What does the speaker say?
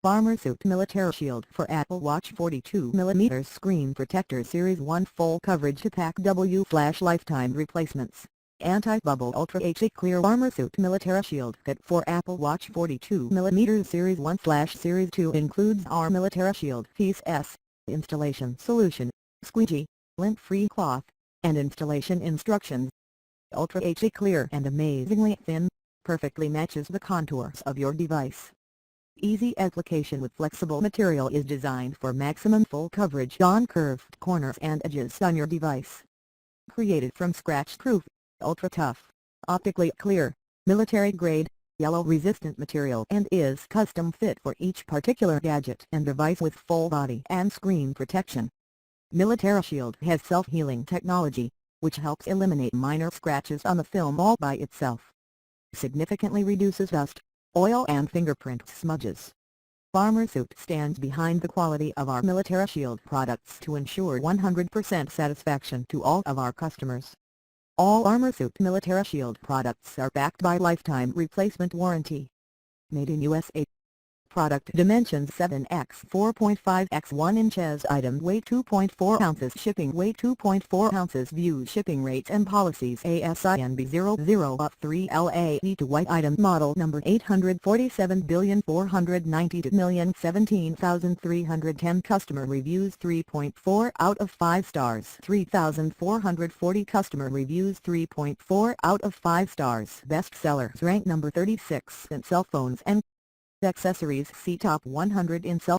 Farmer Suit Military Shield for Apple Watch 42mm Screen Protector Series 1 Full Coverage to Pack W Flash Lifetime Replacements. Anti-Bubble Ultra HD Clear Farmer Suit Military Shield Kit for Apple Watch 42mm Series 1/Series 2 includes our Military Shield Piece S, installation solution, squeegee, lint-free cloth, and installation instructions. Ultra HD Clear and amazingly thin, perfectly matches the contours of your device. Easy application with flexible material is designed for maximum full coverage on curved corners and edges on your device. Created from scratch-proof, ultra-tough, optically clear, military-grade, yellow-resistant material and is custom-fit for each particular gadget and device with full body and screen protection. Military Shield has self-healing technology, which helps eliminate minor scratches on the film all by itself. Significantly reduces dust, oil and fingerprint smudges. Farmer Suit stands behind the quality of our Military Shield products to ensure 100% satisfaction to all of our customers. All Farmer Suit Military Shield products are backed by lifetime replacement warranty. Made in USA. Product dimensions 7x 4.5x 1 inches. Item weight 2.4 ounces. Shipping weight 2.4 ounces. View shipping rates and policies. ASIN B00-3LAE to white. Item model number 847,492,017,310. Customer reviews 3.4 out of 5 stars. 3,440 customer reviews 3.4 out of 5 stars. Bestsellers rank number 36 in cell phones and accessories. See top 100 in cell